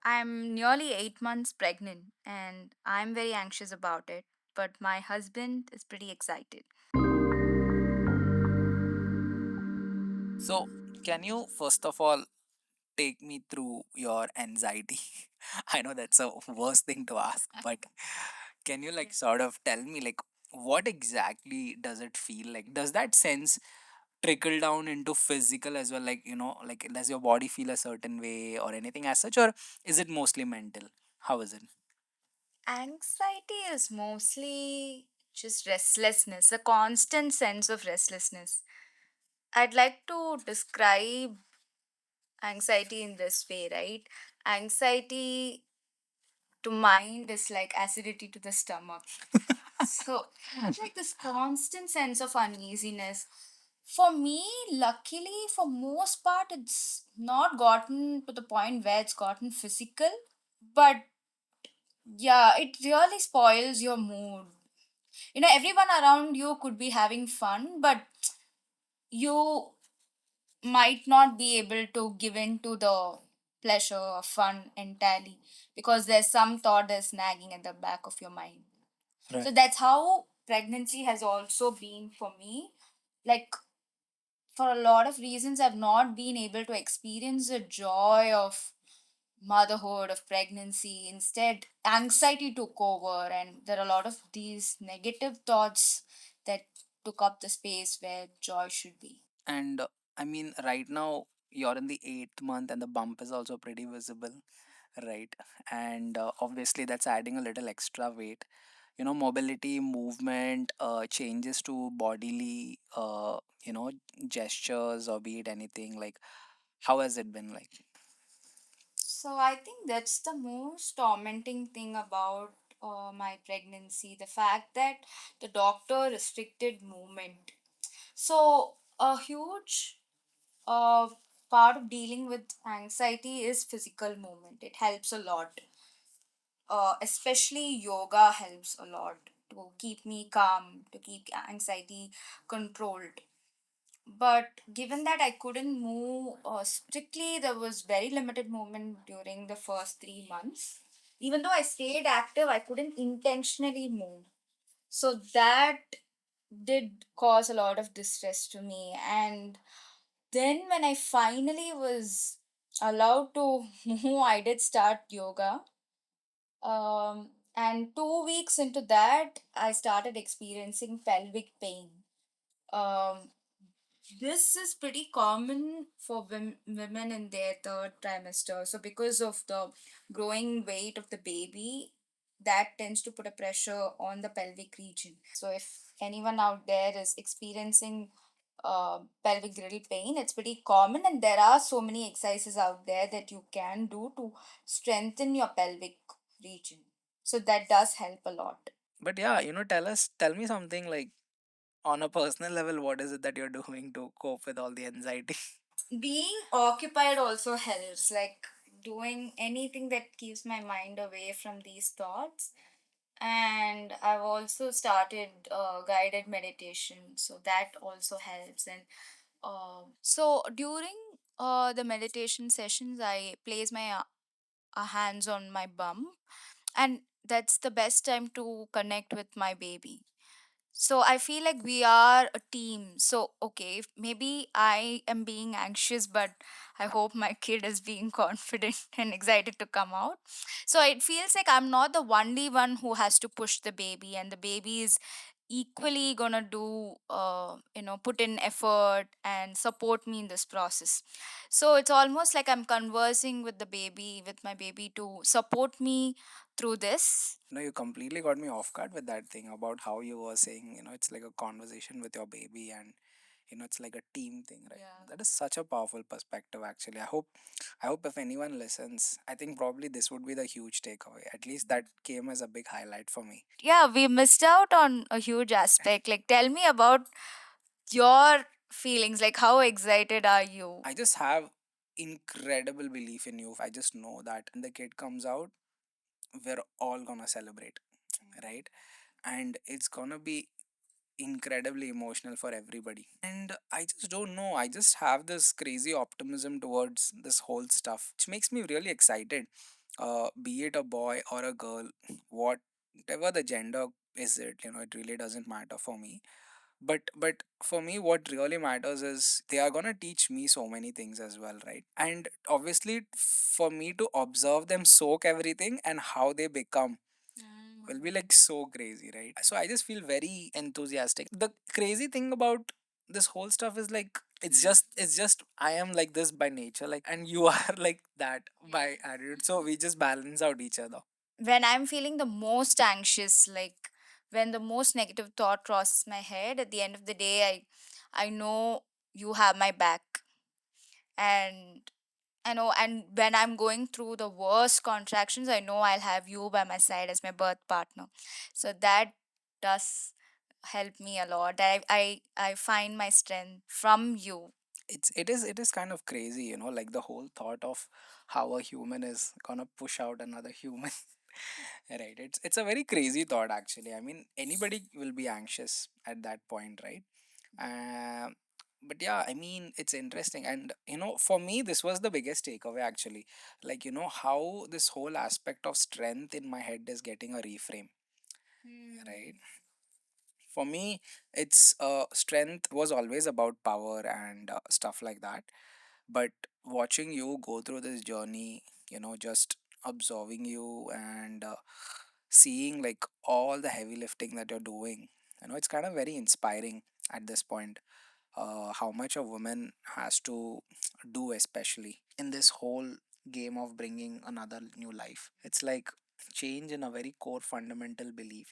I'm nearly 8 months pregnant and I'm very anxious about it, but my husband is pretty excited. So, can you first of all take me through your anxiety? I know that's a worst thing to ask, but can you like Yeah. sort of tell me like what exactly does it feel like? Does that sense trickle down into physical as well? Like, like does your body feel a certain way or anything as such, or is it mostly mental? How is it? Anxiety is mostly just restlessness, a constant sense of restlessness. I'd like to describe anxiety in this way, right? Anxiety to mind is like acidity to the stomach. So it's like this constant sense of uneasiness. For me, luckily, for most part, it's not gotten to the point where it's gotten physical. But yeah, it really spoils your mood. Everyone around you could be having fun, but you might not be able to give in to the pleasure or fun entirely because there's some thought that's nagging at the back of your mind. Right. So that's how pregnancy has also been for me. Like, for a lot of reasons, I've not been able to experience the joy of motherhood, of pregnancy. Instead, anxiety took over, and there are a lot of these negative thoughts that took up the space where joy should be. And I mean, right now you're in the eighth month and the bump is also pretty visible, right? And obviously that's adding a little extra weight. Mobility, movement, changes to bodily, gestures or be it anything. Like, how has it been like? So I think that's the most tormenting thing about my pregnancy, the fact that the doctor restricted movement. So a huge uh, part of dealing with anxiety is physical movement. It helps a lot. Especially yoga helps a lot to keep me calm, to keep anxiety controlled. But given that I couldn't move strictly, there was very limited movement during the first 3 months. Even though I stayed active, I couldn't intentionally move. So that did cause a lot of distress to me. And then when I finally was allowed to move, I did start yoga. And 2 weeks into that, I started experiencing pelvic pain. Um, this is pretty common for women in their third trimester. So, because of the growing weight of the baby, that tends to put a pressure on the pelvic region. So, if anyone out there is experiencing pelvic girdle pain, it's pretty common, and there are so many exercises out there that you can do to strengthen your pelvic region. So, that does help a lot. But yeah, tell me something like on a personal level, what is it that you're doing to cope with all the anxiety? Being occupied also helps, like doing anything that keeps my mind away from these thoughts. And I've also started guided meditation, so that also helps. And so during the meditation sessions, I place my hands on my bum, and that's the best time to connect with my baby. So I feel like we are a team. So okay, maybe I am being anxious, but I hope my kid is being confident and excited to come out. So it feels like I'm not the only one who has to push the baby, and the baby is equally gonna do put in effort and support me in this process. So it's almost like I'm conversing with the baby, with my baby, to support me through this. No, you completely got me off guard with that thing about how you were saying, it's like a conversation with your baby and it's like a team thing, right? Yeah. That is such a powerful perspective actually. I hope if anyone listens, I think probably this would be the huge takeaway. At least that came as a big highlight for me. Yeah, we missed out on a huge aspect. Like, tell me about your feelings. Like, how excited are you? I just have incredible belief in you. I just know that when the kid comes out, we're all gonna celebrate, right? And it's gonna be incredibly emotional for everybody. And I just don't know. I just have this crazy optimism towards this whole stuff, which makes me really excited. be it a boy or a girl, whatever the gender is, it really doesn't matter for me. But for me, what really matters is they are gonna teach me so many things as well, right? And obviously, for me to observe them soak everything and how they become will be like so crazy, right? So I just feel very enthusiastic. The crazy thing about this whole stuff is like it's just I am like this by nature, like, and you are like that by attitude. So we just balance out each other. When I'm feeling the most anxious, like when the most negative thought crosses my head, at the end of the day, I know you have my back. And I know, and when I'm going through the worst contractions, I know I'll have you by my side as my birth partner. So that does help me a lot. I find my strength from you. It is kind of crazy, like the whole thought of how a human is gonna push out another human. Right, it's a very crazy thought actually. I mean, anybody will be anxious at that point, right? um, but yeah, I mean, it's interesting. And for me, this was the biggest takeaway actually. Like, how this whole aspect of strength in my head is getting a reframe, right? For me, it's strength was always about power and stuff like that. But watching you go through this journey, just observing you and seeing like all the heavy lifting that you're doing, it's kind of very inspiring at this point. How much a woman has to do, especially in this whole game of bringing another new life. It's like change in a very core fundamental belief.